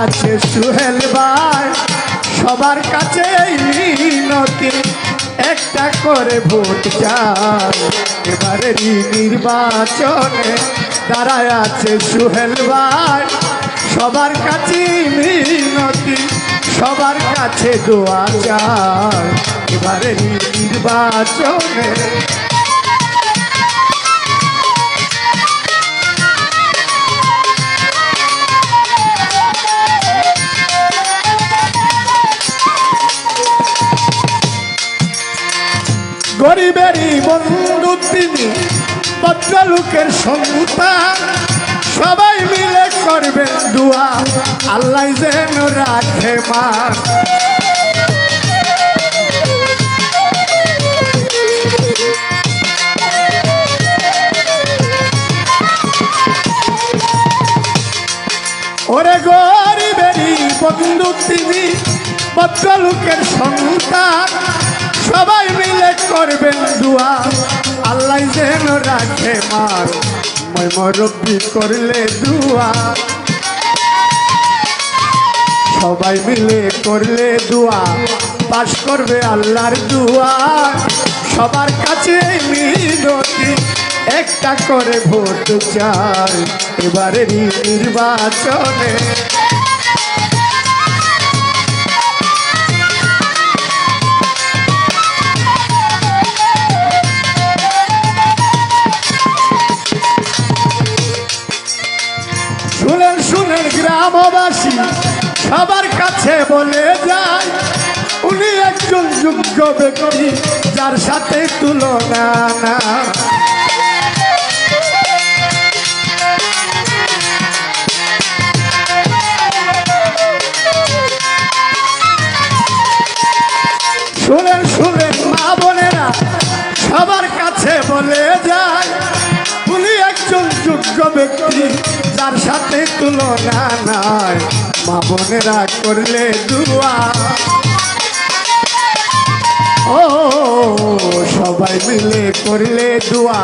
আছে সুহেল ভাই সবার কাছে মিনতি একটা করে ভোট চাই এবারে নির্বাচনে দাঁড়ায় আছে সুহেল ভাই সবার কাছে মিনতি সবার কাছে দোয়া চাই এবারে নির্বাচনে গরিবেরই বন্ধু তিনি ভদ্রলোকের সন্তান সবাই মিলে করবেন দোয়া আল্লাহ যেন রাখে মান ওরে গরিবেরই বন্ধু তিনি ভদ্রলোকের সন্তান সবাই মিলে করবেন দোয়া আল্লাহ যেন রাখে মান মই মুরব্বি করলে দোয়া সবাই মিলে করলে দোয়া পাস করবে আল্লাহর দোয়া সবার কাছে মিনতি একটা করে ভোট চাই এবারে নির্বাচনে শুনেন গ্রামবাসী সবার কাছে বলে যায় উনি একজন যোগ্য ব্যক্তি যার সাথে তুলনা না শুনেন মা বোনেরা সবার কাছে বলে যায় উনি একজন যোগ্য ব্যক্তি যার সাথে তুলনা নাই মা বোনেরা করলে দোয়া ও সবাই মিলে করলে দোয়া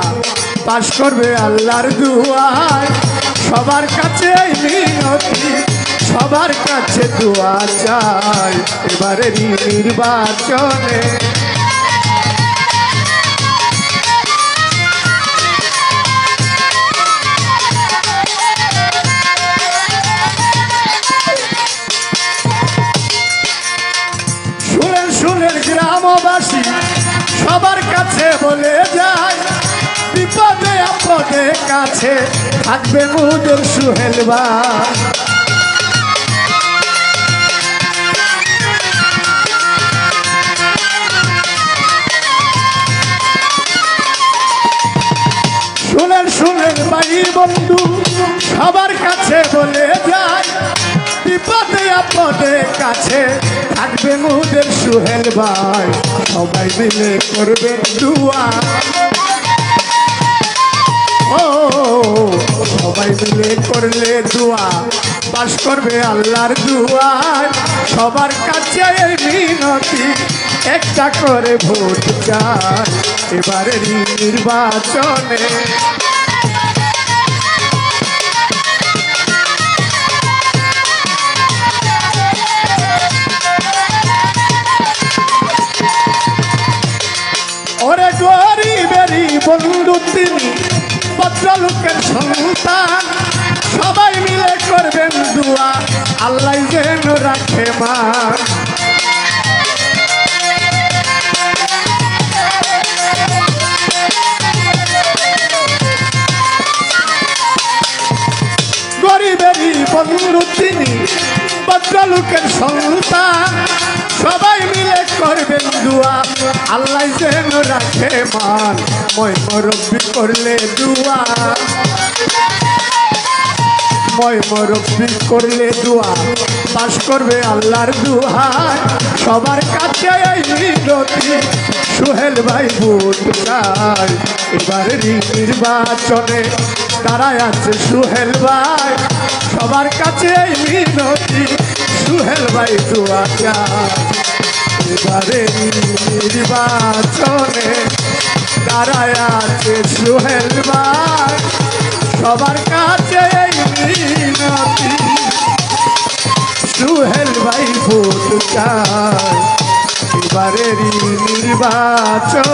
পাস করবে আল্লাহর দোয়া সবার কাছে মিনতি সবার কাছে দোয়া চাই এবারে নির্বাচনে গ্রামবাসী সবার কাছে বলে যায় বিপদে আপদে কাছে থাকবে মুদের সুহেল ভাই শুনেন ভাই বন্ধু সবার কাছে বলে যায় বিপদে আপদে কাছে থাকবে মুদের সুহেল ভাই সবাই মিলে করবে দোয়া ও সবাই মিলে করলে দোয়া পাস করবে আল্লাহর দোয়া সবার কাছে মিনতি একটা করে ভোট চাই এবারে নির্বাচনে ওরে গরিবেরই বন্ধু তিনি ভদ্রলোকের সন্তান সবাই মিলে করবেন দোয়া আল্লাহ যেন রাখে মান গরিবেরই বন্ধু তিনি ভদ্রলোকের সন্তান সবাই মিলে করবেন দোয়া আল্লাহ যেন রাখে মান মই মুরব্বি করলে দোয়া মই মুরব্বি করলে দোয়া পাস করবে আল্লাহর দোয়া সবার কাছে মিনতি সুহেল ভাই ভোট চাই এবারে নির্বাচনে দাঁড়ায় আছে সুহেল ভাই সবার কাছে মিনতি সুহেল ভাই দোয়া চাই এবারে নির্বাচনে দাঁড়ায় আছে সুহেল ভাই সবার কাছে মিনতি রুহেল ভাই ভোট চায় এবারেরই নির্বাচনে।